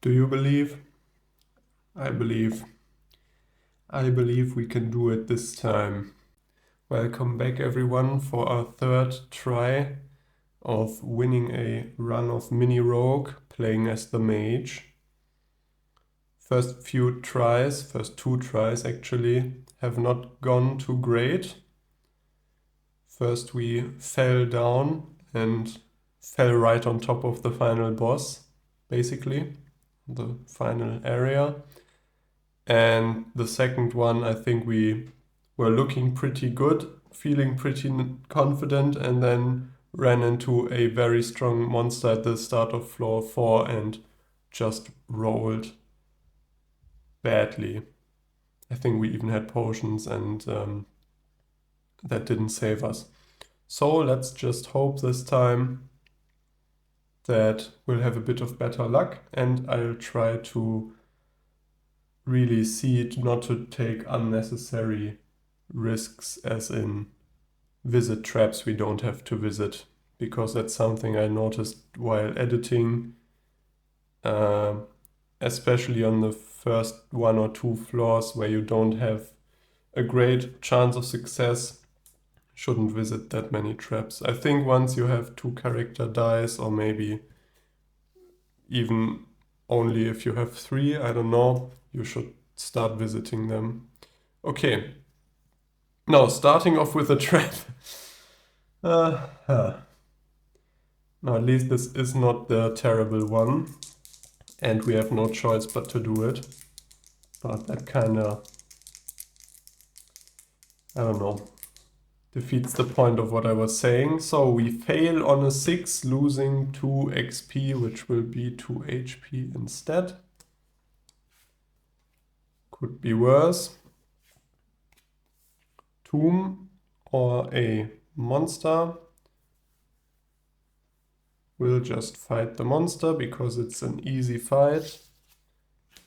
Do you believe? I believe. I believe we can do it this time. Welcome back everyone for our third try of winning a run of Mini Rogue playing as the Mage. First two tries actually, have not gone too great. First we fell down and fell right on top of the final boss, basically, the final area. And the second one, I think we were looking pretty good, feeling pretty confident, and then ran into a very strong monster at the start of floor 4 and just rolled badly. I think we even had potions and that didn't save us. So let's just hope this time that we'll have a bit of better luck, and I'll try to really see it not to take unnecessary risks, as in visit traps we don't have to visit, because that's something I noticed while editing, especially on the first 1 or 2 floors where you don't have a great chance of success. Shouldn't visit that many traps. I think once you have 2 character dice, or maybe even only if you have 3, I don't know, you should start visiting them. Okay, now starting off with a trap. Now at least this is not the terrible one, and we have no choice but to do it. But that kinda, I don't know, defeats the point of what I was saying. So we fail on a 6, losing 2 XP, which will be 2 HP instead. Could be worse. Tomb or a monster. We'll just fight the monster because it's an easy fight.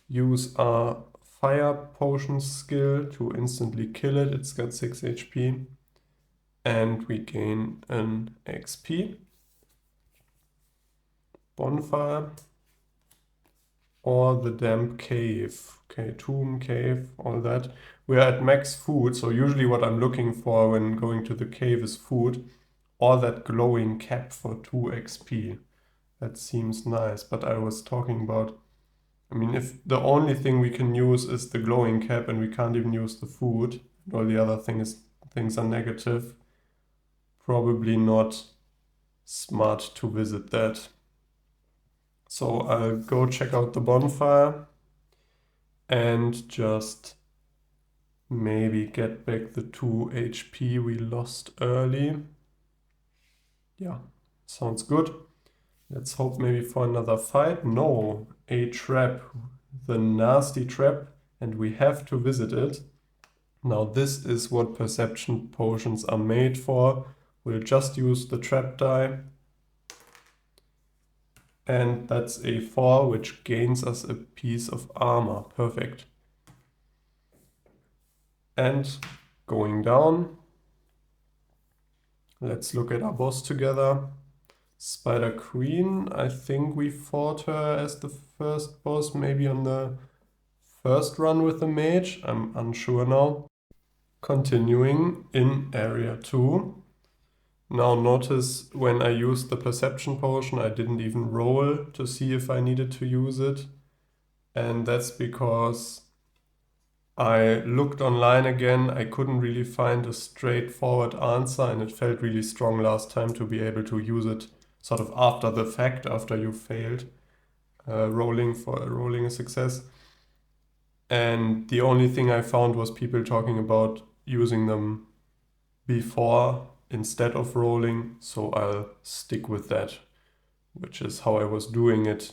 Use our fire potion skill to instantly kill it. It's got 6 HP. And we gain an XP. Bonfire. Or the damp cave. Okay, tomb, cave, all that. We're at max food, so usually what I'm looking for when going to the cave is food. Or that glowing cap for 2 XP. That seems nice, but I was talking about, I mean, if the only thing we can use is the glowing cap and we can't even use the food, and all the other things are negative, probably not smart to visit that. So I'll go check out the bonfire and just maybe get back the 2 HP we lost early. Yeah, sounds good. Let's hope maybe for another fight. No, a trap, the nasty trap, and we have to visit it. Now this is what perception potions are made for. We'll just use the trap die. And that's a 4, which gains us a piece of armor. Perfect. And going down, let's look at our boss together. Spider Queen, I think we fought her as the first boss, maybe on the first run with the mage. I'm unsure now. Continuing in area 2. Now notice when I used the perception potion, I didn't even roll to see if I needed to use it. And that's because I looked online again. I couldn't really find a straightforward answer, and it felt really strong last time to be able to use it sort of after the fact, after you failed rolling a success. And the only thing I found was people talking about using them before instead of rolling, so I'll stick with that, which is how I was doing it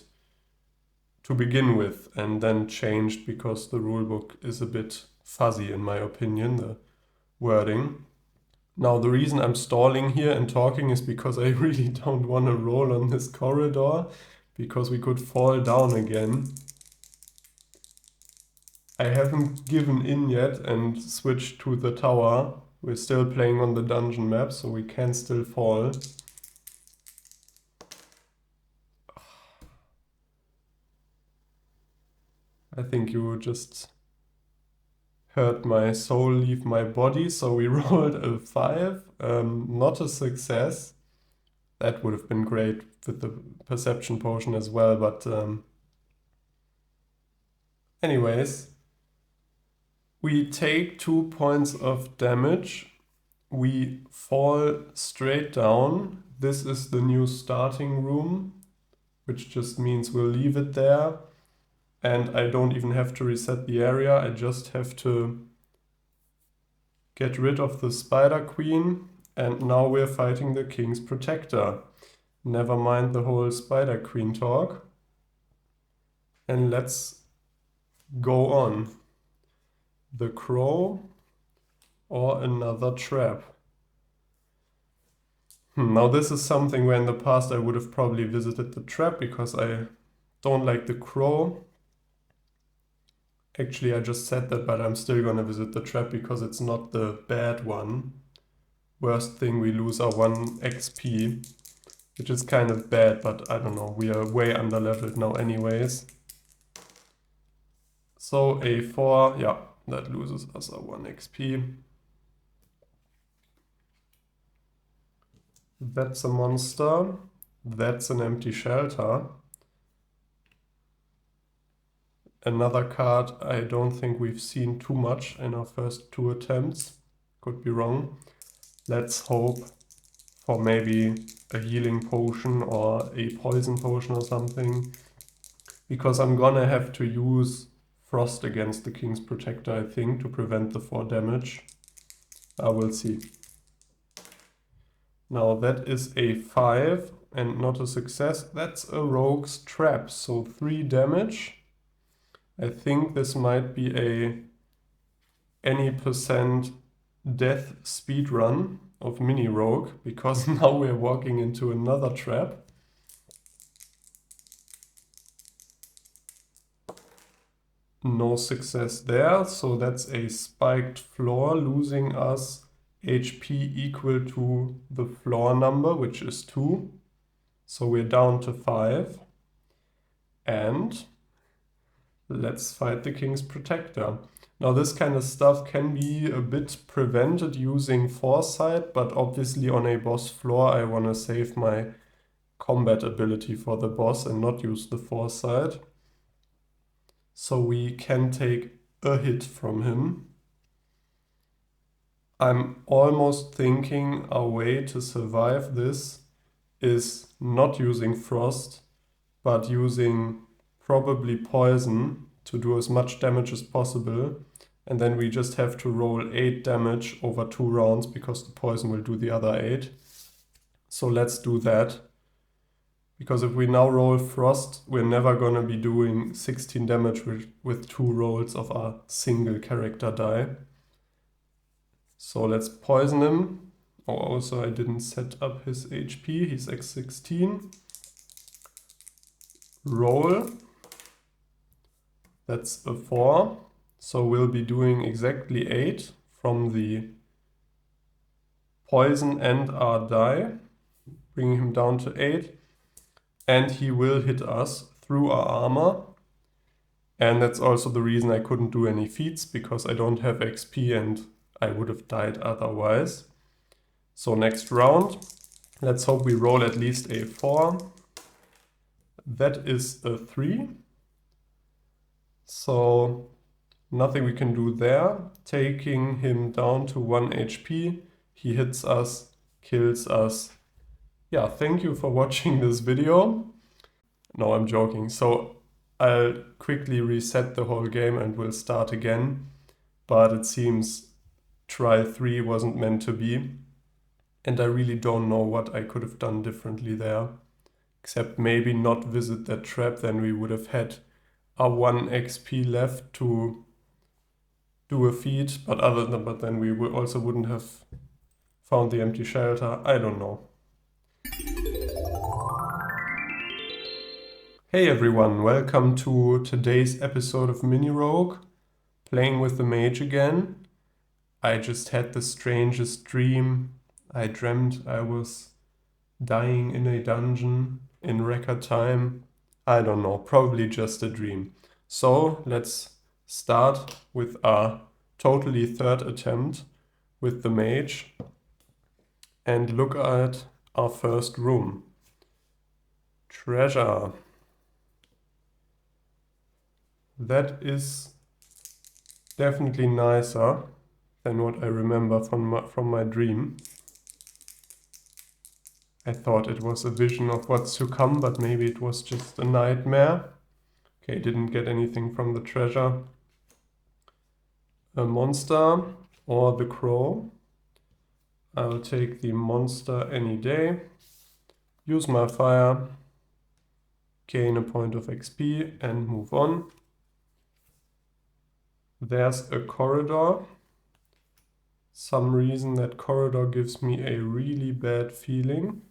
to begin with, and then changed because the rulebook is a bit fuzzy in my opinion, the wording. Now the reason I'm stalling here and talking is because I really don't want to roll on this corridor, because we could fall down again. I haven't given in yet and switched to the tower. We're still playing on the dungeon map, so we can still fall. I think you just heard my soul leave my body, so we rolled a 5. Not a success. That would have been great with the perception potion as well, but anyways, we take 2 points of damage. We fall straight down. This is the new starting room, which just means we'll leave it there. And I don't even have to reset the area. I just have to get rid of the Spider Queen. And now we're fighting the King's Protector. Never mind the whole Spider Queen talk. And let's go on. The Crow or another trap. Now this is something where in the past I would have probably visited the trap because I don't like the Crow. Actually, I just said that, but I'm still gonna visit the trap because it's not the bad one. Worst thing, we lose our 1 XP, which is kind of bad, but I don't know, we are way under leveled now anyways. So a 4, yeah, that loses us our 1 XP. That's a monster. That's an empty shelter. Another card I don't think we've seen too much in our first 2 attempts. Could be wrong. Let's hope for maybe a healing potion or a poison potion or something. Because I'm gonna have to use Frost against the King's Protector, I think, to prevent the 4 damage. I will see. Now that is a 5 and not a success. That's a Rogue's Trap, so 3 damage. I think this might be a any percent death speedrun of Mini Rogue, because now we're walking into another trap. No success there, so that's a spiked floor, losing us HP equal to the floor number, which is 2. So we're down to 5. And let's fight the King's Protector. Now this kind of stuff can be a bit prevented using Foresight, but obviously on a boss floor I want to save my combat ability for the boss and not use the Foresight. So we can take a hit from him. I'm almost thinking a way to survive this is not using Frost, but using probably Poison to do as much damage as possible. And then we just have to roll 8 damage over 2 rounds because the Poison will do the other 8. So let's do that. Because if we now roll Frost, we're never gonna be doing 16 damage with 2 rolls of a single character die. So let's poison him. Oh, also I didn't set up his HP, he's X16. Roll. That's a 4. So we'll be doing exactly 8 from the poison and our die, bringing him down to 8. And he will hit us through our armor. And that's also the reason I couldn't do any feats, because I don't have XP and I would have died otherwise. So next round, let's hope we roll at least a 4. That is a 3. So nothing we can do there. Taking him down to 1 HP. He hits us, kills us. Yeah, thank you for watching this video. No, I'm joking. So I'll quickly reset the whole game and we'll start again. But it seems try 3 wasn't meant to be. And I really don't know what I could have done differently there. Except maybe not visit that trap, then we would have had a 1 XP left to do a feat. But then we also wouldn't have found the empty shelter. I don't know. Hey everyone, welcome to today's episode of Mini Rogue, playing with the mage again. I just had the strangest dream. I dreamt I was dying in a dungeon in record time. I don't know, probably just a dream. So let's start with our totally third attempt with the mage and look at our first room. Treasure. That is definitely nicer than what I remember from my dream. I thought it was a vision of what's to come, but maybe it was just a nightmare. Okay, didn't get anything from the treasure. A monster or the crow. I'll take the monster any day. Use my fire. Gain a point of XP and move on. There's a corridor. Some reason that corridor gives me a really bad feeling.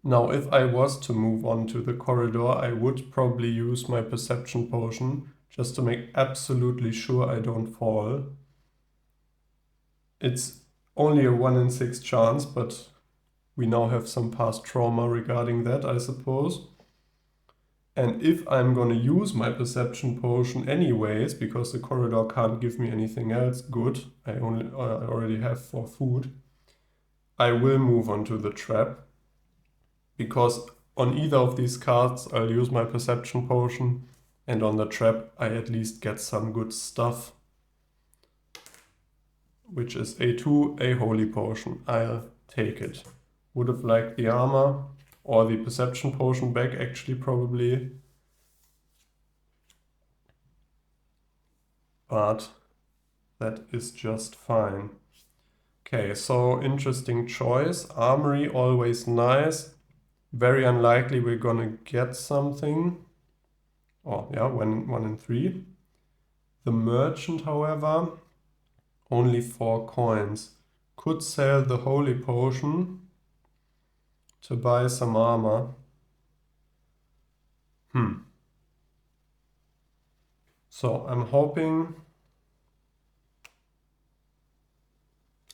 Now, if I was to move on to the corridor, I would probably use my perception potion just to make absolutely sure I don't fall. It's only a 1 in 6 chance, but we now have some past trauma regarding that, I suppose. And if I'm going to use my perception potion anyways, because the corridor can't give me anything else good, I already have 4 food, I will move on to the trap. Because on either of these cards I'll use my perception potion, and on the trap I at least get some good stuff. Which is A2, a holy potion. I'll take it. Would have liked the armor or the perception potion back actually probably. But that is just fine. Okay, so interesting choice. Armory, always nice. Very unlikely we're gonna get something. Oh yeah, 1 in 3. The merchant, however, only 4 coins. Could sell the holy potion to buy some armor. So I'm hoping.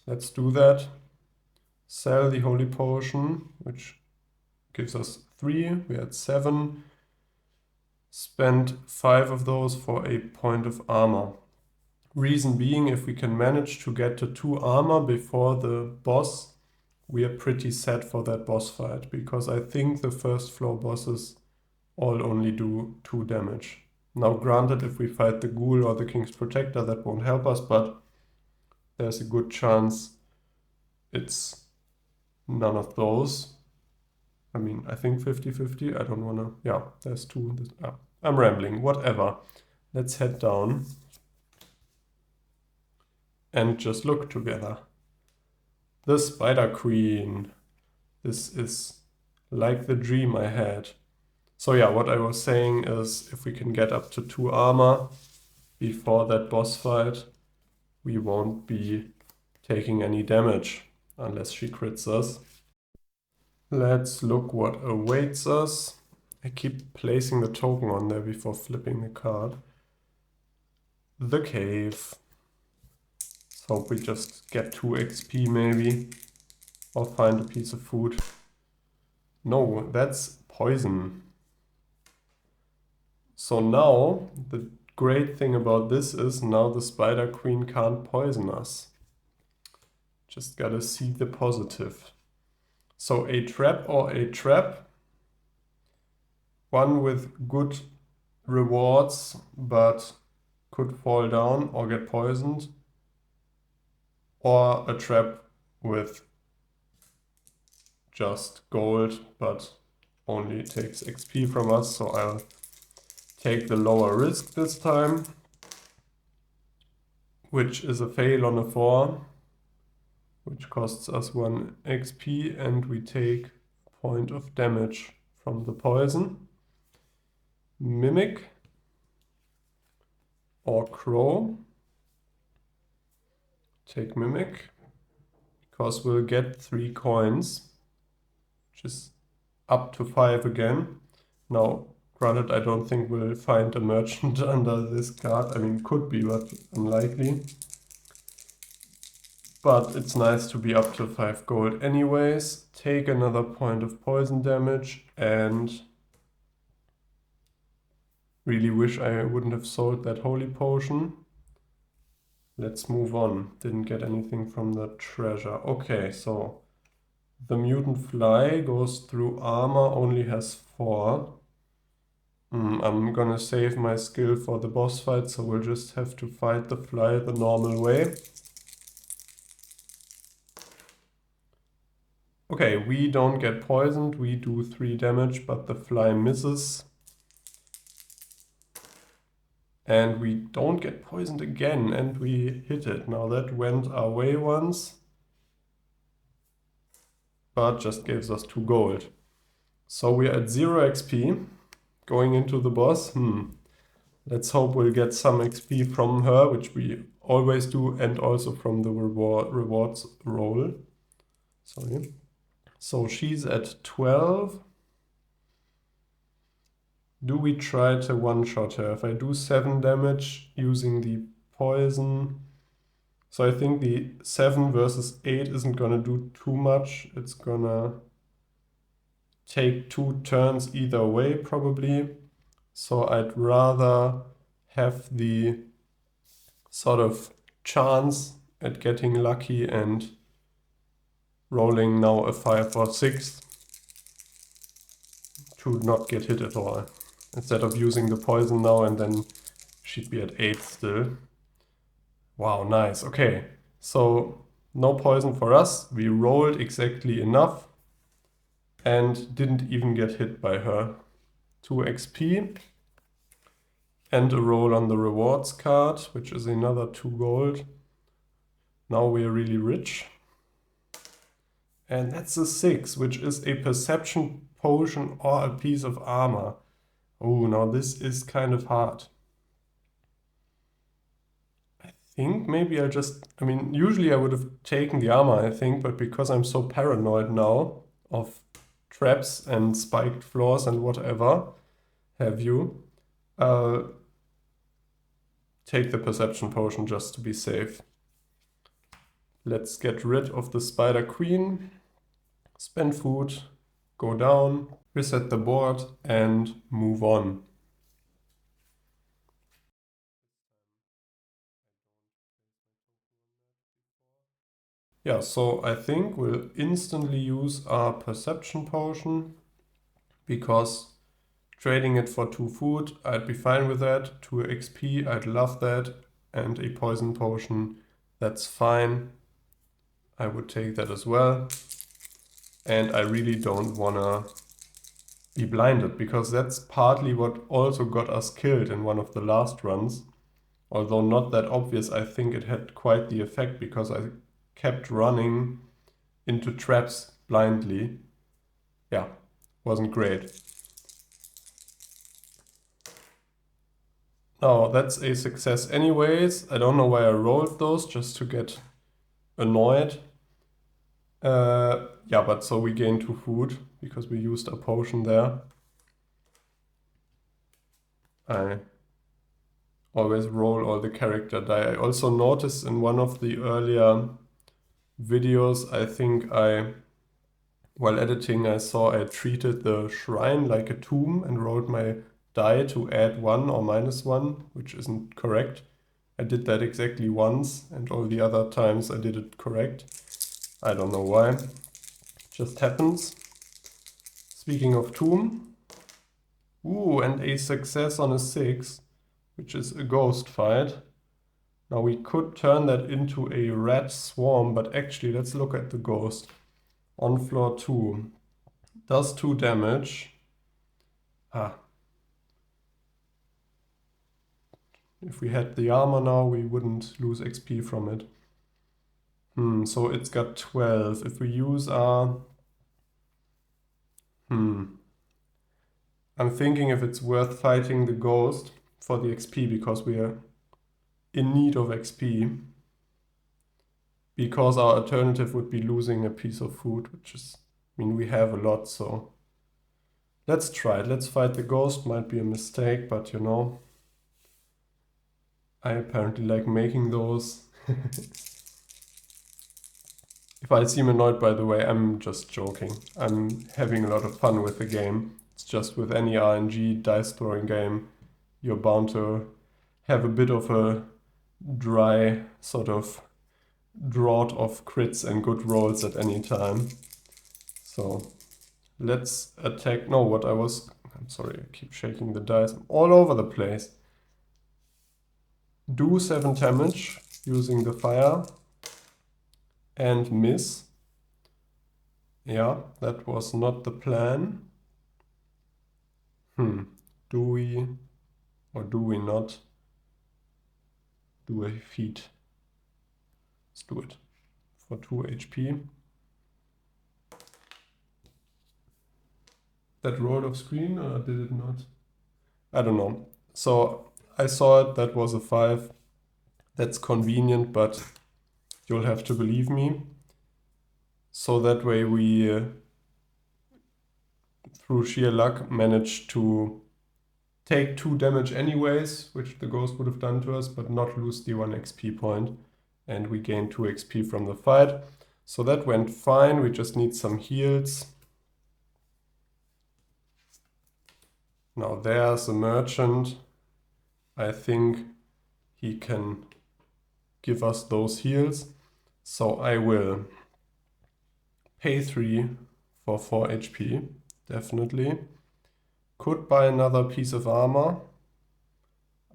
Let's do that. Sell the holy potion, which gives us 3. We had 7. Spend 5 of those for a point of armor. Reason being, if we can manage to get to 2 armor before the boss, we are pretty set for that boss fight, because I think the first floor bosses all only do 2 damage. Now granted, if we fight the ghoul or the King's Protector, that won't help us, but there's a good chance it's none of those. I mean, I think 50-50, I don't wanna, yeah, there's 2. I'm rambling, whatever. Let's head down and just look together. The Spider Queen. This is like the dream I had. So yeah, what I was saying is if we can get up to 2 armor before that boss fight, we won't be taking any damage unless she crits us. Let's look what awaits us. I keep placing the token on there before flipping the card. The cave. Let's hope we just get 2 XP maybe, or find a piece of food. No, that's poison. So now, the great thing about this is now the Spider Queen can't poison us. Just gotta see the positive. So a trap or a trap. One with good rewards, but could fall down or get poisoned. Or a trap with just gold, but only takes XP from us, so I'll take the lower risk this time, which is a fail on a 4, which costs us 1 XP, and we take a point of damage from the poison. Mimic or Crow. Take Mimic, because we'll get 3 coins, which is up to 5 again. Now, granted, I don't think we'll find a merchant under this card. I mean, could be, but unlikely. But it's nice to be up to 5 gold anyways. Take another point of poison damage and Really wish I wouldn't have sold that holy potion. Let's move on. Didn't get anything from the treasure. Okay, so the mutant fly goes through armor, only has 4. I'm gonna save my skill for the boss fight, so we'll just have to fight the fly the normal way. Okay, we don't get poisoned, we do 3 damage, but the fly misses. And we don't get poisoned again, and we hit it. Now that went our way once, but just gives us 2 gold. So we're at 0 XP, going into the boss. Let's hope we'll get some XP from her, which we always do, and also from the rewards roll. Sorry. So she's at 12. Do we try to one-shot her? If I do 7 damage using the poison... So I think the 7 versus 8 isn't gonna do too much. It's gonna take 2 turns either way, probably. So I'd rather have the sort of chance at getting lucky and rolling now a 5 or 6 to not get hit at all. Instead of using the poison now, and then she'd be at 8 still. Wow, nice. Okay, so no poison for us. We rolled exactly enough and didn't even get hit by her. 2 XP and a roll on the rewards card, which is another 2 gold. Now we're really rich. And that's a 6, which is a perception potion or a piece of armor. Oh, now this is kind of hard. I think maybe I'll just... I mean, usually I would have taken the armor, I think, but because I'm so paranoid now of traps and spiked floors and whatever have you, I'll take the perception potion just to be safe. Let's get rid of the Spider Queen, spend food, go down, reset the board and move on. Yeah, so I think we'll instantly use our perception potion because trading it for 2 food, I'd be fine with that. 2 XP, I'd love that. And a poison potion, that's fine. I would take that as well. And I really don't wanna be blinded because that's partly what also got us killed in one of the last runs. Although not that obvious, I think it had quite the effect because I kept running into traps blindly. Yeah, wasn't great. Now that's a success anyways. I don't know why I rolled those, just to get annoyed. Yeah, but so we gained 2 food because we used a potion there. I always roll all the character die. I also noticed in one of the earlier videos, I think while editing, I saw I treated the shrine like a tomb and rolled my die to add 1 or -1, which isn't correct. I did that exactly once, and all the other times I did it correct. I don't know why. Just happens. Speaking of tomb. Ooh, and a success on a 6, which is a ghost fight. Now we could turn that into a rat swarm, but actually let's look at the ghost. On floor 2. Does 2 damage. If we had the armor now, we wouldn't lose XP from it. So it's got 12. If we use our... I'm thinking if it's worth fighting the ghost for the XP because we are in need of XP. Because our alternative would be losing a piece of food, which is... I mean, we have a lot, so... Let's try it. Let's fight the ghost. Might be a mistake, but you know... I apparently like making those. If I seem annoyed, by the way, I'm just joking. I'm having a lot of fun with the game. It's just with any RNG dice throwing game, you're bound to have a bit of a dry sort of drought of crits and good rolls at any time. So let's attack. No, I'm sorry, I keep shaking the dice. I'm all over the place. Do 7 damage using the fire and miss. Yeah, that was not the plan. Do we or do we not do a feat? Let's do it for 2 HP. That rolled off screen or did it not? I don't know. So I saw it, that was a 5. That's convenient, but you'll have to believe me. So that way we, through sheer luck, managed to take 2 damage anyways, which the ghost would have done to us, but not lose the 1 XP point. And we gained 2 XP from the fight. So that went fine. We just need some heals. Now there's a merchant. I think he can give us those heals. So I will pay 3 for 4 HP, definitely. Could buy another piece of armor.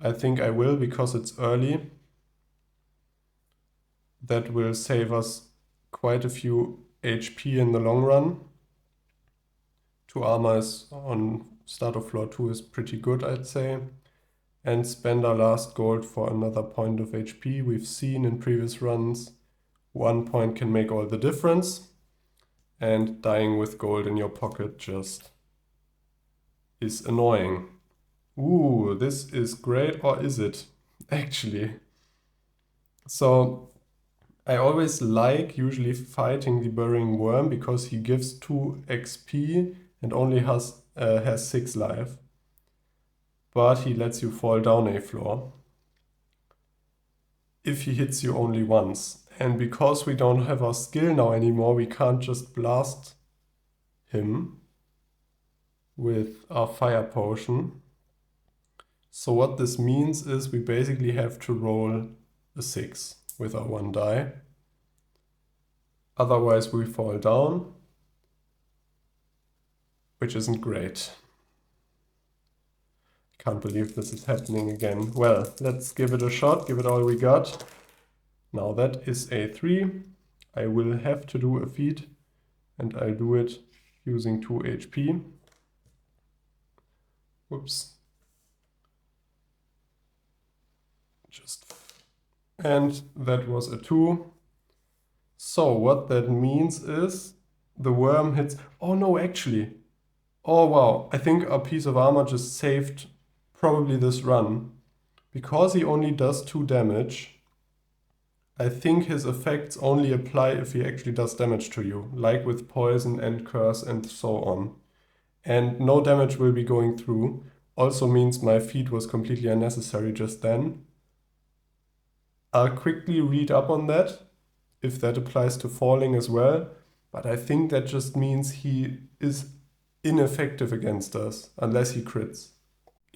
I think I will because it's early. That will save us quite a few HP in the long run. 2 armor is on start of floor 2 is pretty good, I'd say. And spend our last gold for another point of HP. We've seen in previous runs 1 point can make all the difference. And dying with gold in your pocket just is annoying. Ooh, this is great, or is it? Actually. So I always like usually fighting the Burying Worm because he gives 2 XP and only has 6 life. But he lets you fall down a floor if he hits you only once. And because we don't have our skill now anymore, we can't just blast him with our fire potion. So what this means is we basically have to roll a 6 with our 1 die. Otherwise we fall down, which isn't great. Can't believe this is happening again. Well, let's give it a shot, give it all we got. Now that is a 3. I will have to do a feat, and I'll do it using 2 HP. Whoops. And that was a 2. So what that means is the worm hits... Oh no, actually. Oh wow, I think our piece of armor just saved probably this run. Because he only does 2 damage, I think his effects only apply if he actually does damage to you, like with poison and curse and so on. And no damage will be going through. Also means my feat was completely unnecessary just then. I'll quickly read up on that, if that applies to falling as well. But I think that just means he is ineffective against us, unless he crits.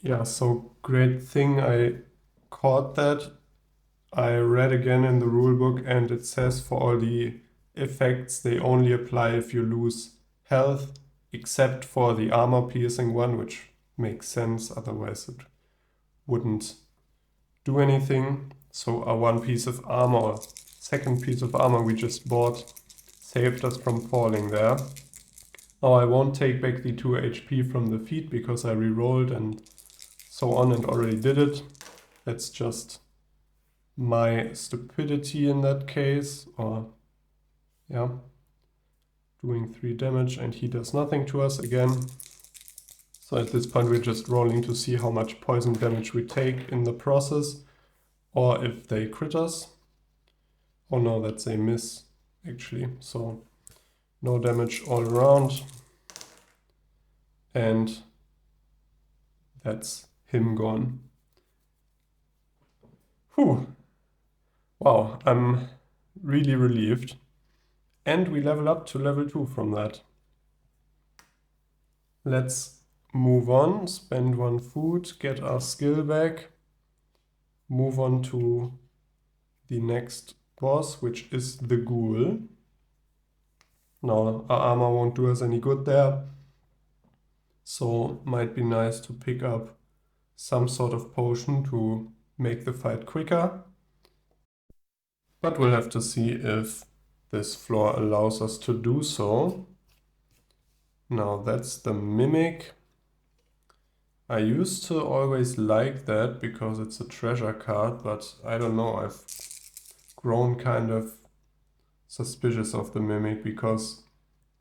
Yeah, so great thing I caught that. I read again in the rulebook and it says for all the effects they only apply if you lose health, except for the armor piercing one, which makes sense, otherwise it wouldn't do anything. So our 1 piece of armor, or 2nd piece of armor we just bought, saved us from falling there. Now I won't take back the 2 HP from the feat because I rerolled and so on and already did it. That's just my stupidity in that case, or yeah, doing 3 damage and he does nothing to us again. So at this point we're just rolling to see how much poison damage we take in the process, or if they crit us. Oh no, that's a miss actually, so no damage all around. And that's him gone. Whew. Wow, I'm really relieved. And we level up to level 2 from that. Let's move on, spend 1 food, get our skill back, move on to the next boss, which is the ghoul. Now, our armor won't do us any good there, so might be nice to pick up some sort of potion to make the fight quicker. But we'll have to see if this floor allows us to do so. Now that's the mimic. I used to always like that because it's a treasure card, but I don't know, I've grown kind of suspicious of the mimic because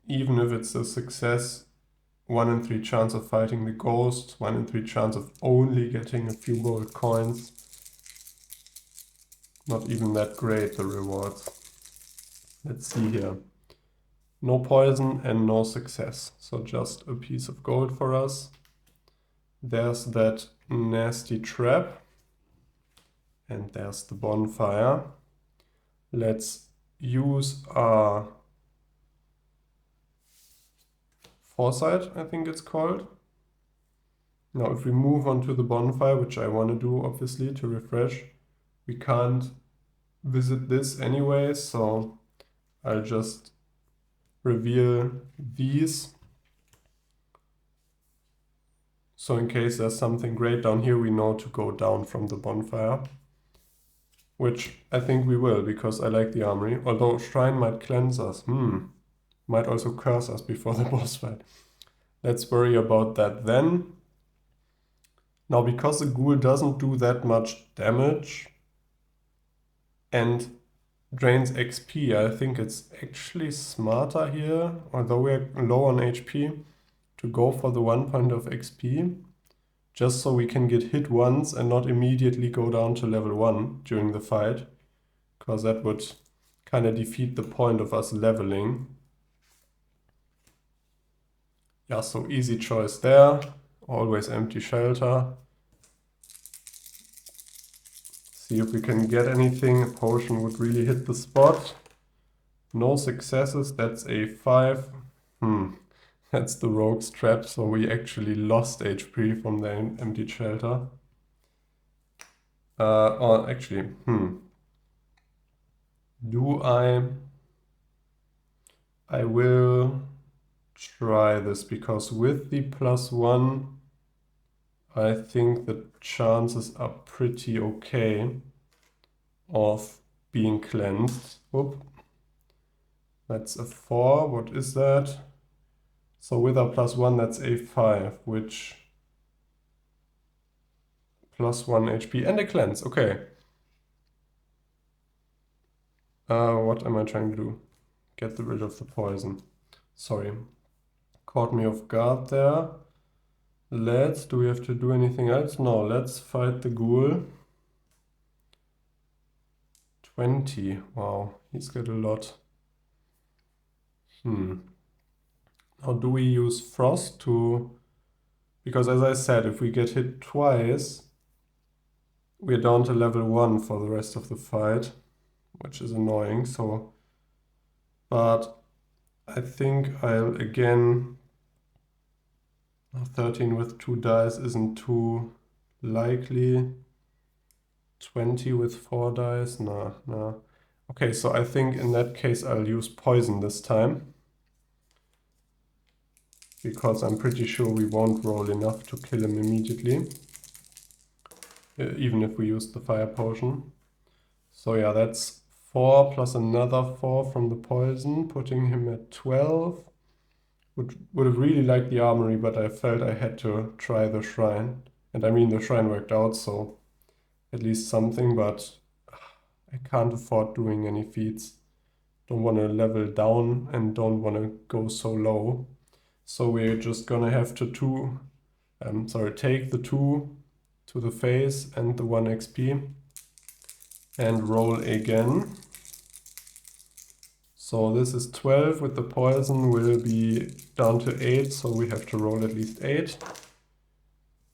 even if it's a success, 1 in 3 chance of fighting the ghost, 1 in 3 chance of only getting a few gold coins. Not even that great, the rewards. Let's see here. No poison and no success, so just a piece of gold for us. There's that nasty trap. And there's the bonfire. Let's use our foresight, I think it's called. Now if we move on to the bonfire, which I want to do obviously to refresh, we can't visit this anyway, so I'll just reveal these. So in case there's something great down here, we know to go down from the bonfire. Which I think we will, because I like the armory. Although shrine might cleanse us. Might also curse us before the boss fight. Let's worry about that then. Now, because the ghoul doesn't do that much damage and drains XP, I think it's actually smarter here, although we're low on HP, to go for the 1 point of XP, just so we can get hit once and not immediately go down to level 1 during the fight, because that would kind of defeat the point of us leveling. Yeah, so easy choice there. Always empty shelter. See if we can get anything. A potion would really hit the spot. No successes, that's a 5. That's the rogue's trap, so we actually lost HP from the empty shelter. Or actually, do I will try this, because with the +1, I think the chances are pretty okay of being cleansed. Oop. That's a 4. What is that? So with our +1, that's a 5, which +1 HP and a cleanse. Okay. What am I trying to do? Get rid of the poison. Sorry. Caught me off guard there. Do we have to do anything else? No, let's fight the ghoul. 20. Wow, he's got a lot. Now do we use frost to... Because as I said, if we get hit twice, we're down to level 1 for the rest of the fight, which is annoying, so... But I think I'll again... 13 with 2 dice isn't too likely. 20 with 4 dice? Nah. Okay, so I think in that case I'll use poison this time. Because I'm pretty sure we won't roll enough to kill him immediately. Even if we use the fire potion. So yeah, that's 4 plus another 4 from the poison, putting him at 12. Would have really liked the armory, but I felt I had to try the shrine. And I mean, the shrine worked out, so at least something, but I can't afford doing any feats. Don't want to level down and don't want to go so low. So we're just gonna have to take the 2 to the face and the 1 XP and roll again. So this is 12 with the poison, will be down to 8, so we have to roll at least 8.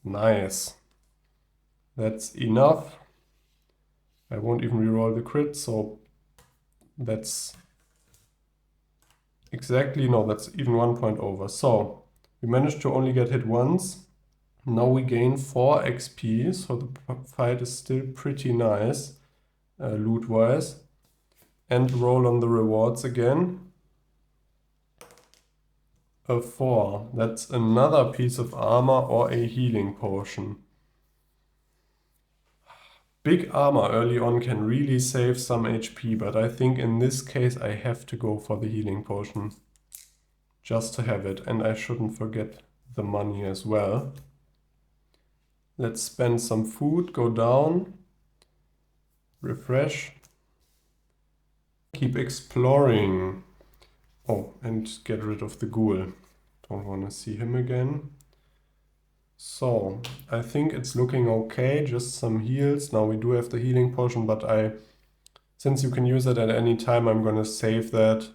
Nice. That's enough. I won't even reroll the crit, so that's exactly, no, that's even 1 point over. So We managed to only get hit once. Now we gain 4 XP, so the fight is still pretty nice, loot-wise. And roll on the rewards again. A 4. That's another piece of armor or a healing potion. Big armor early on can really save some HP, but I think in this case I have to go for the healing potion. Just to have it, and I shouldn't forget the money as well. Let's spend some food, go down, refresh, keep exploring. Oh, and get rid of the ghoul. Don't want to see him again. So, I think it's looking okay, just some heals. Now we do have the healing potion, but since you can use it at any time, I'm gonna save that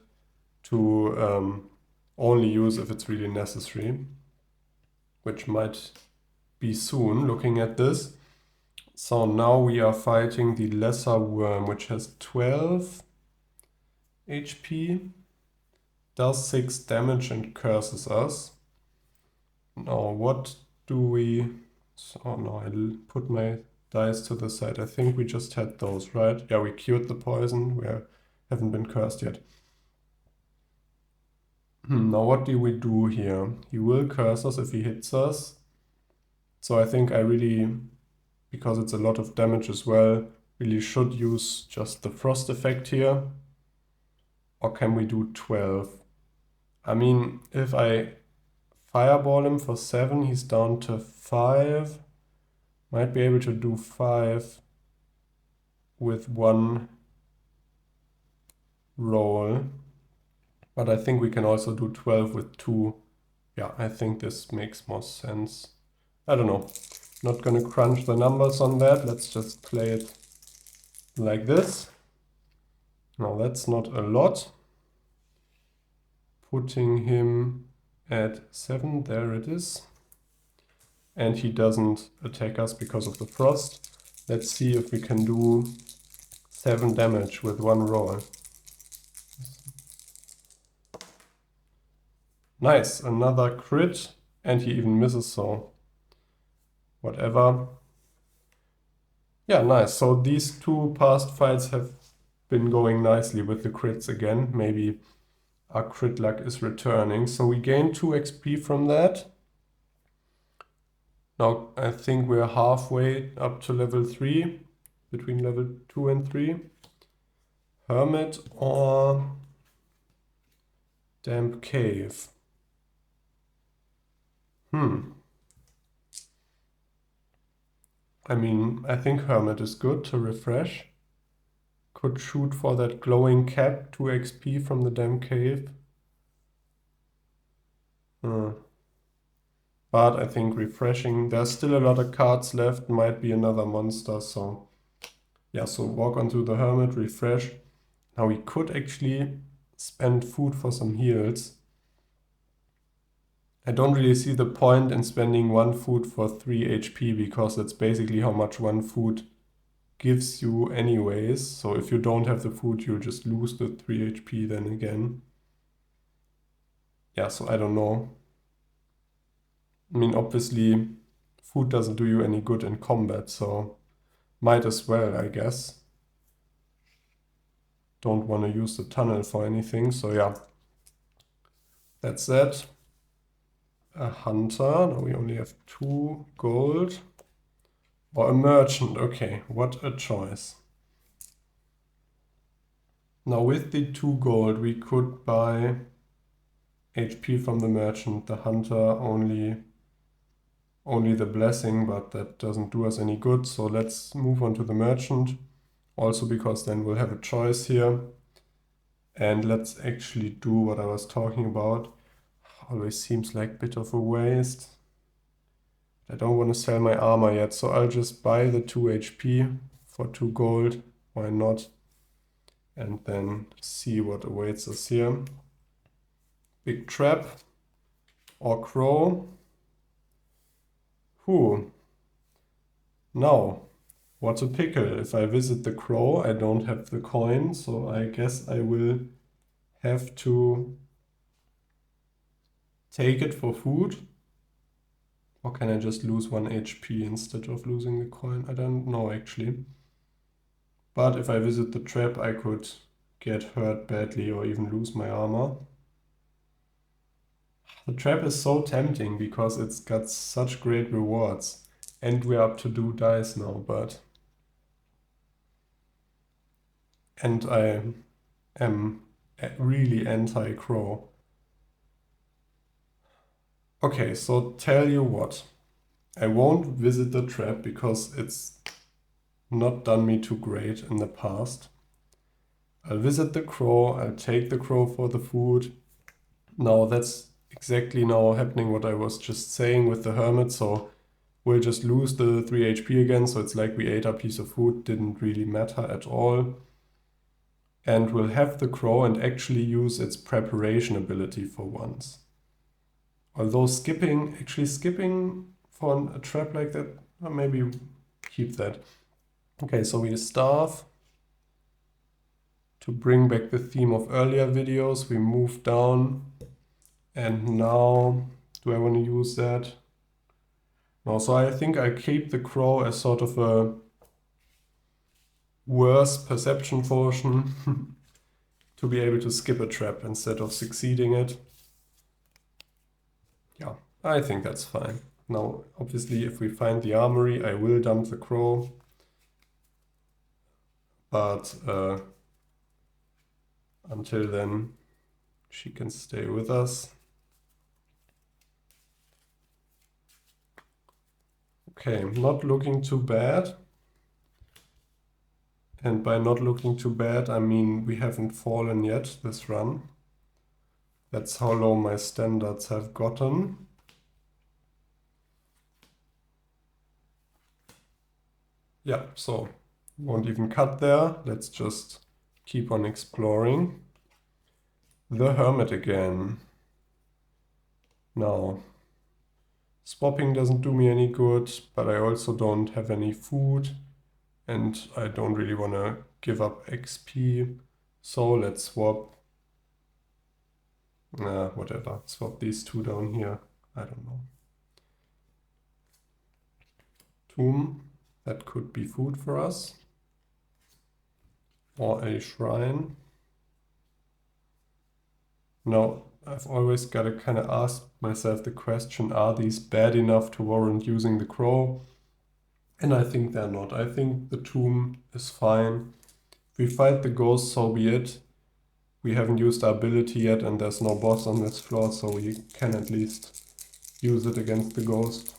to only use if it's really necessary, which might be soon, looking at this. So now we are fighting the lesser worm, which has 12 HP, does 6 damage and curses us. Now what do we... So now I'll put my dice to the side. I think we just had those, right? Yeah, we cured the poison. We haven't been cursed yet. Now what do we do here? He will curse us if he hits us. So I think I really, because it's a lot of damage as well, really should use just the frost effect here. Or can we do 12? I mean, if I fireball him for 7, he's down to 5. Might be able to do 5 with 1 roll. But I think we can also do 12 with 2. Yeah, I think this makes more sense. I don't know. Not gonna crunch the numbers on that. Let's just play it like this. Now that's not a lot. Putting him at 7, there it is. And he doesn't attack us because of the frost. Let's see if we can do 7 damage with 1 roll. Nice, another crit, and he even misses, so whatever. Yeah, nice. So these 2 past fights have been going nicely with the crits again. Maybe our crit luck is returning. So we gain 2 XP from that. Now I think we're halfway up to level 3, between level 2 and 3. Hermit or Damp Cave? I mean, I think Hermit is good to refresh. Could shoot for that glowing cap, 2 XP from the Damp Cave. But I think refreshing, there's still a lot of cards left, might be another monster, so yeah, so walk onto the Hermit, refresh. Now we could actually spend food for some heals. I don't really see the point in spending 1 food for 3 HP, because that's basically how much 1 food gives you anyways. So if you don't have the food, you'll just lose the 3 HP then again. Yeah, so I don't know. I mean, obviously, food doesn't do you any good in combat, so might as well, I guess. Don't want to use the tunnel for anything, so yeah. That's that. A hunter. Now we only have 2 gold. Or a merchant. Okay, what a choice. Now with the 2 gold, we could buy HP from the merchant. The hunter only the blessing, but that doesn't do us any good. So let's move on to the merchant. Also because then we'll have a choice here. And let's actually do what I was talking about. Always seems like a bit of a waste. I don't want to sell my armor yet, so I'll just buy the 2 HP for 2 gold. Why not? And then see what awaits us here. Big trap or crow. Now, what a pickle. If I visit the crow, I don't have the coin, so I guess I will have to take it for food? Or can I just lose 1 HP instead of losing the coin? I don't know actually. But if I visit the trap, I could get hurt badly or even lose my armor. The trap is so tempting because it's got such great rewards. And we're up to 2 dice now, but... And I am really anti-crow. Okay, so tell you what. I won't visit the trap because it's not done me too great in the past. I'll visit the crow, I'll take the crow for the food. Now that's exactly now happening what I was just saying with the hermit, so we'll just lose the 3 HP again, so it's like we ate a piece of food, didn't really matter at all. And we'll have the crow and actually use its preparation ability for once. Although actually skipping for a trap like that, or maybe keep that. Okay, so we starve. To bring back the theme of earlier videos, we move down. And now, do I want to use that? No, so I think I keep the crow as sort of a worse perception potion to be able to skip a trap instead of succeeding it. Yeah, I think that's fine. Now, obviously, if we find the armory, I will dump the crow. But until then, she can stay with us. Okay, not looking too bad. And by not looking too bad, I mean we haven't fallen yet this run. That's how low my standards have gotten. Yeah, so won't even cut there. Let's just keep on exploring. The hermit again. Now, swapping doesn't do me any good, but I also don't have any food. And I don't really want to give up XP. So let's swap. Whatever. Swap these 2 down here. I don't know. Tomb. That could be food for us. Or a shrine. Now, I've always got to kind of ask myself the question, are these bad enough to warrant using the crow? And I think they're not. I think the tomb is fine. If we fight the ghost, so be it. We haven't used our ability yet and there's no boss on this floor, so we can at least use it against the ghost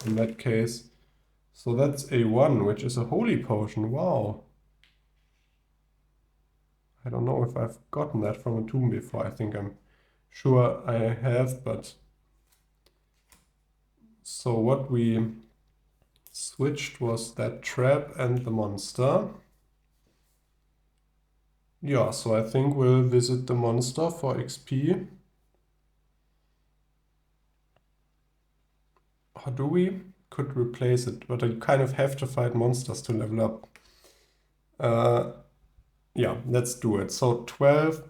in that case. So that's a 1, which is a holy potion. Wow. I don't know if I've gotten that from a tomb before. I think I'm sure I have, but... So what we switched was that trap and the monster. Yeah, so I think we'll visit the monster for XP. Or do we? Could replace it, but I kind of have to fight monsters to level up. Yeah, let's do it. So 12.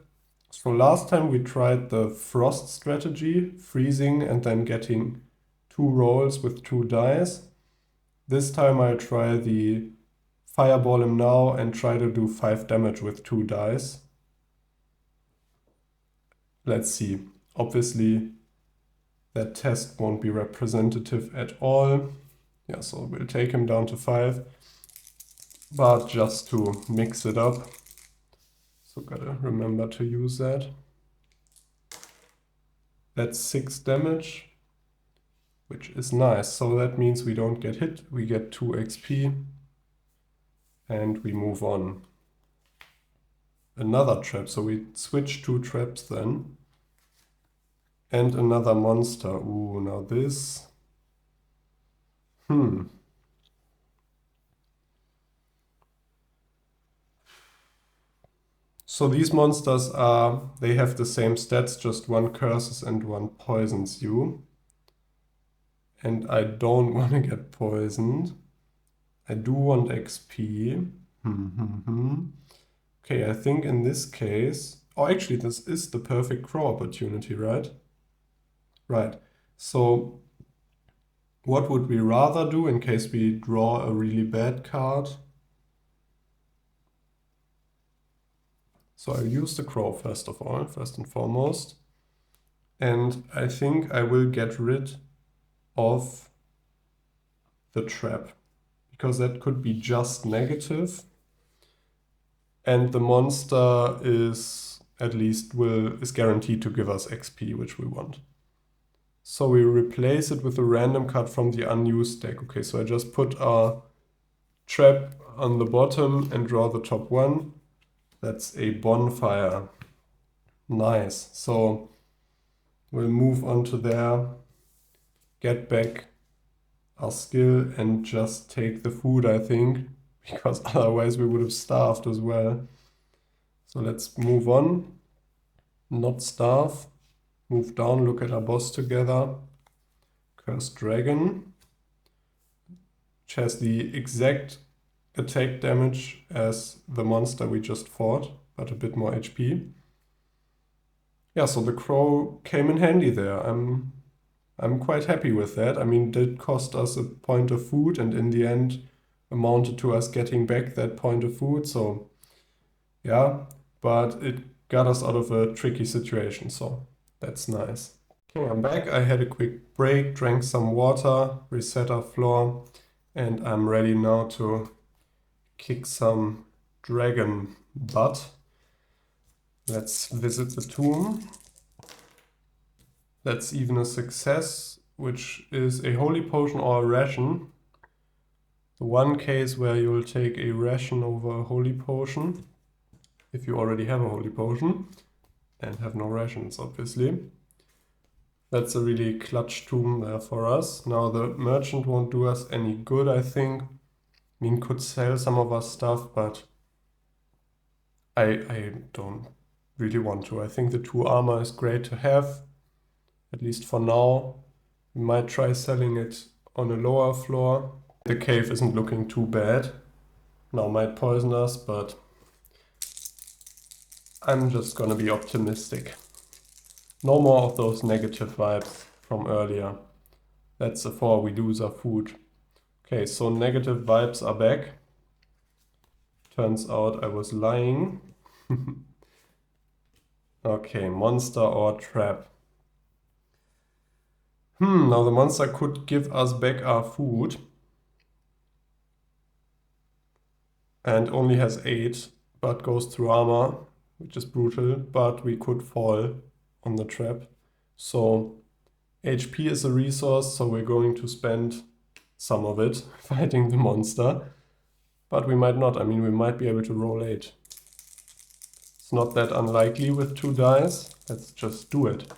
So last time we tried the frost strategy, freezing and then getting 2 rolls with 2 dice. This time I'll try the fireball him now and try to do 5 damage with 2 dice. Let's see. Obviously, that test won't be representative at all. Yeah, so we'll take him down to 5. But just to mix it up. So gotta remember to use that. That's 6 damage, which is nice. So that means we don't get hit, we get 2 XP. And we move on. Another trap, so we switch 2 traps then. And another monster. Ooh, now this. So these monsters they have the same stats, just 1 curses and 1 poisons you. And I don't want to get poisoned. I do want XP. Okay, I think in this case... Oh, actually, this is the perfect crow opportunity, right? Right. So what would we rather do in case we draw a really bad card? So I'll use the crow first of all, first and foremost. And I think I will get rid of the trap, because that could be just negative. And the monster is at least is guaranteed to give us XP, which we want. So we replace it with a random card from the unused deck. Okay, so I just put our trap on the bottom and draw the top one. That's a bonfire. Nice. So we'll move on to there, get back our skill and just take the food, I think, because otherwise we would have starved as well. So let's move on, not starve, move down, look at our boss together. Cursed Dragon, which has the exact attack damage as the monster we just fought, but a bit more HP. Yeah, so the crow came in handy there. I'm quite happy with that. I mean, it did cost us a point of food, and in the end amounted to us getting back that point of food. So yeah, but it got us out of a tricky situation, so that's nice. Okay, I'm back. I had a quick break, drank some water, reset our floor, and I'm ready now to kick some dragon butt. Let's visit the tomb. That's even a success, which is a holy potion or a ration. The one case where you'll take a ration over a holy potion, if you already have a holy potion, and have no rations, obviously. That's a really clutch tomb there for us. Now the merchant won't do us any good, I think. I mean, could sell some of our stuff, but I don't really want to. I think the 2 armor is great to have, at least for now. We might try selling it on a lower floor. The cave isn't looking too bad. Now might poison us, but I'm just gonna be optimistic. No more of those negative vibes from earlier. That's before we lose our food. Okay, so negative vibes are back. Turns out I was lying. Okay, monster or trap. Now the monster could give us back our food. And only has 8, but goes through armor, which is brutal, but we could fall on the trap. So HP is a resource, so we're going to spend some of it fighting the monster. But we might not. I mean, we might be able to roll 8. It's not that unlikely with 2 dice. Let's just do it.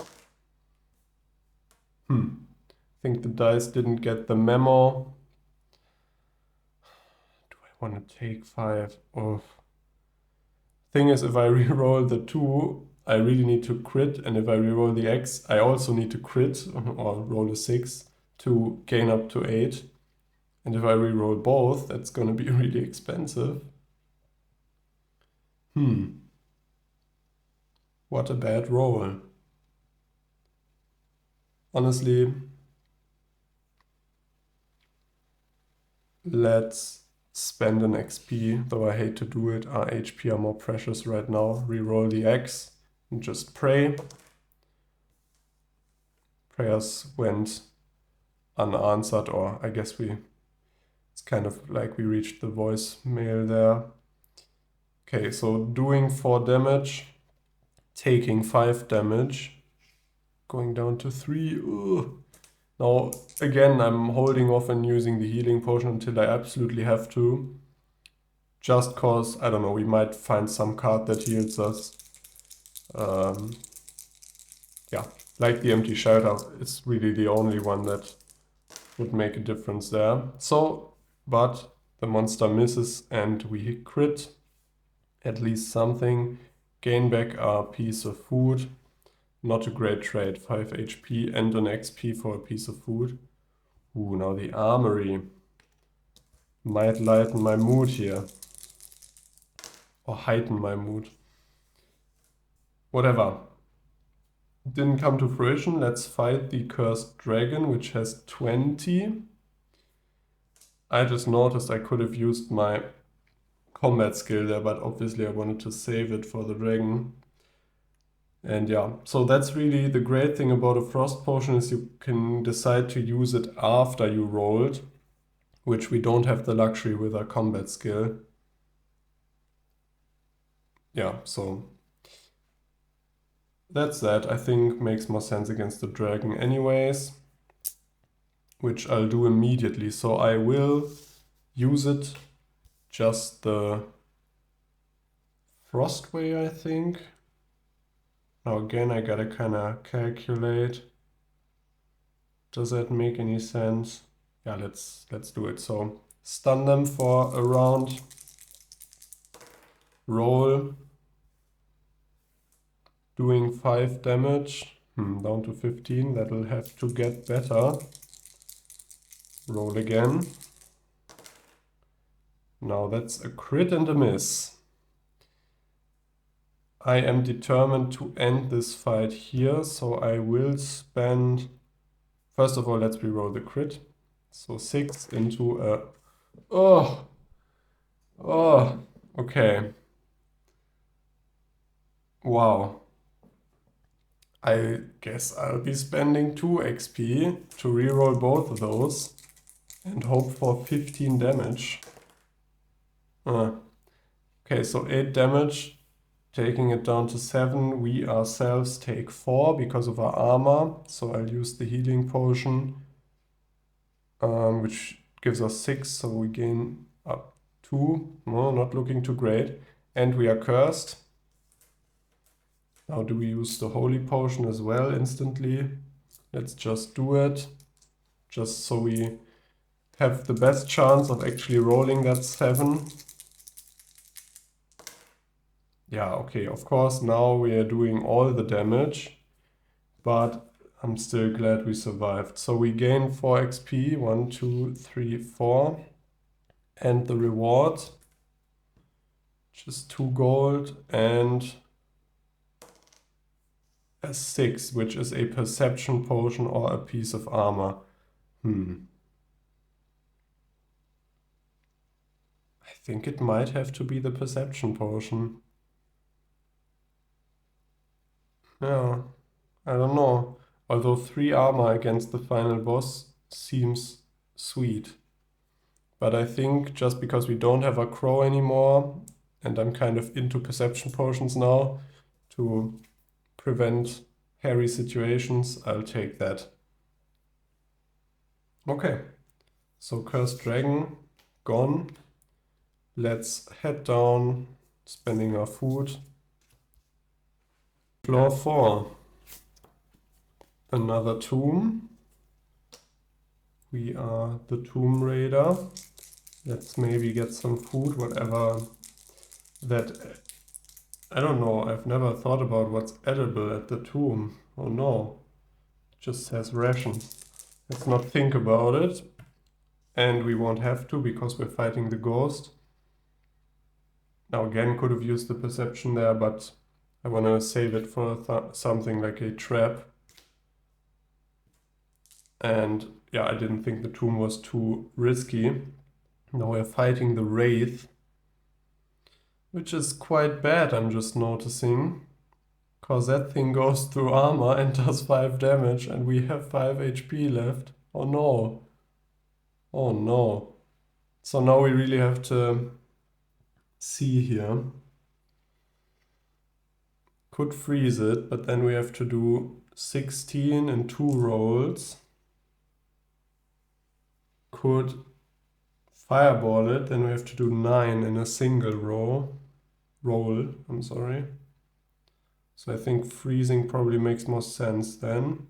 I think the dice didn't get the memo. Do I want to take 5? Oh. Thing is, if I reroll the 2, I really need to crit, and if I reroll the X, I also need to crit or roll a 6 to gain up to 8. And if I reroll both, that's gonna be really expensive. What a bad roll. Honestly, let's spend an XP, though I hate to do it. Our HP are more precious right now. Reroll the X and just pray. Prayers went unanswered, or I guess it's kind of like we reached the voicemail there. Okay, so doing 4 damage, taking 5 damage, going down to 3. Ugh. Now, again, I'm holding off and using the healing potion until I absolutely have to. Just cause, I don't know, we might find some card that heals us. Yeah, like the empty shelter, it's really the only one that would make a difference there. So, but the monster misses and we crit. At least something. Gain back our piece of food. Not a great trade. 5 HP and an XP for a piece of food. Ooh, now the armory. Might lighten my mood here. Or heighten my mood. Whatever. Didn't come to fruition. Let's fight the cursed dragon, which has 20. I just noticed I could have used my combat skill there, but obviously I wanted to save it for the dragon. And yeah, so that's really the great thing about a frost potion is you can decide to use it after you rolled, which we don't have the luxury with our combat skill. Yeah, so that's that. I think makes more sense against the dragon anyways, which I'll do immediately. So I will use it just the frost way, I think. Now again, I gotta kind of calculate. Does that make any sense? Yeah, let's do it. So stun them for a round. Roll. Doing 5 damage. Down to 15. That'll have to get better. Roll again. Now that's a crit and a miss. I am determined to end this fight here, so I will spend... First of all, let's reroll the crit. So 6 into a... Oh! Oh! Okay. Wow. I guess I'll be spending 2 XP to reroll both of those and hope for 15 damage. Okay, so 8 damage, taking it down to 7. We ourselves take 4 because of our armor. So I'll use the healing potion, which gives us 6, so we gain up 2. No, not looking too great. And we are cursed. Now do we use the holy potion as well instantly? Let's just do it, just so we have the best chance of actually rolling that 7. Yeah, okay, of course now we are doing all the damage, but I'm still glad we survived. So we gain 4 XP, 1, 2, 3, 4, and the reward, which is 2 gold and a 6, which is a perception potion or a piece of armor. I think it might have to be the perception potion. Yeah, I don't know. Although 3 armor against the final boss seems sweet. But I think just because we don't have a crow anymore, and I'm kind of into perception potions now to prevent hairy situations, I'll take that. Okay, so Cursed Dragon gone. Let's head down, spending our food. Floor 4. Another tomb. We are the Tomb Raider. Let's maybe get some food, whatever that... I don't know, I've never thought about what's edible at the tomb. Oh no, it just says rations. Let's not think about it. And we won't have to because we're fighting the ghost. Now again, could have used the perception there, but I want to save it for something like a trap. And yeah, I didn't think the tomb was too risky. Now we're fighting the Wraith, which is quite bad, I'm just noticing. Because that thing goes through armor and does 5 damage, and we have 5 HP left. Oh no. Oh no. So now we really have to see here. Could freeze it, but then we have to do 16 in 2 rolls. Could fireball it, then we have to do 9 in a single roll, I'm sorry. So I think freezing probably makes more sense then.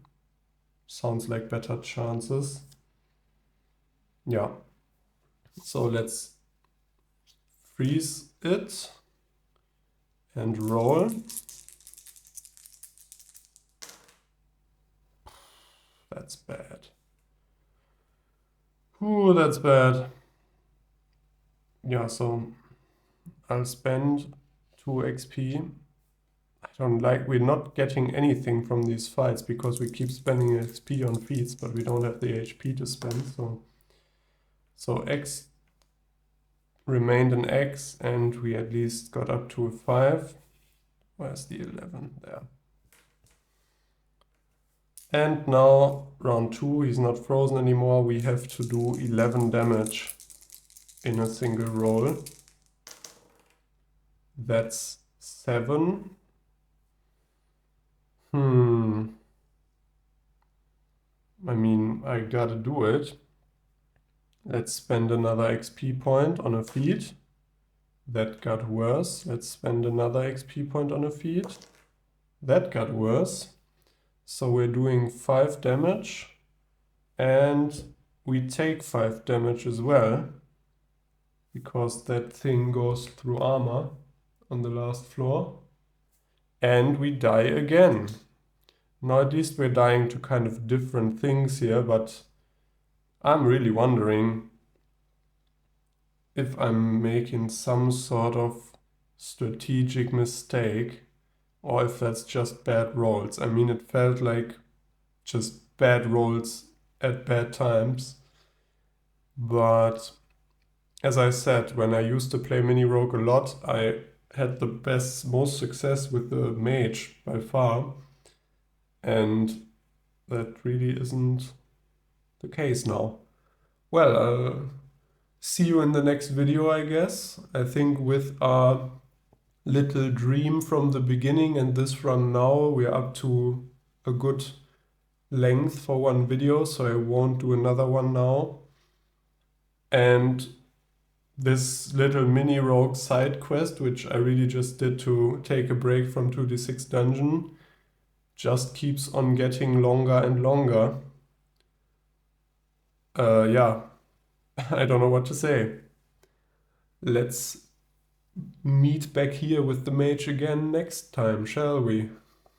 Sounds like better chances. Yeah. So let's freeze it and roll. That's bad. Ooh, that's bad. Yeah, so I'll spend 2 XP. I don't like, we're not getting anything from these fights because we keep spending XP on feats, but we don't have the HP to spend, so X remained an X, and we at least got up to a 5. Where's the 11? There. And now, round 2, he's not frozen anymore. We have to do 11 damage in a single roll. That's 7. I mean, I gotta do it. Let's spend another XP point on a feat. That got worse. Let's spend another XP point on a feat. That got worse. So we're doing 5 damage. And we take 5 damage as well. Because that thing goes through armor on the last floor. And we die again. Now at least we're dying to kind of different things here, but I'm really wondering if I'm making some sort of strategic mistake or if that's just bad rolls. I mean, it felt like just bad rolls at bad times. But as I said, when I used to play Mini Rogue a lot, I had the most success with the Mage by far. And that really isn't the case now. Well, I'll see you in the next video, I guess. I think with our little dream from the beginning and this run now, we're up to a good length for one video, so I won't do another one now. And this little mini rogue side quest, which I really just did to take a break from 2d6 dungeon, just keeps on getting longer and longer. Yeah, I don't know what to say. Let's meet back here with the mage again next time, shall we?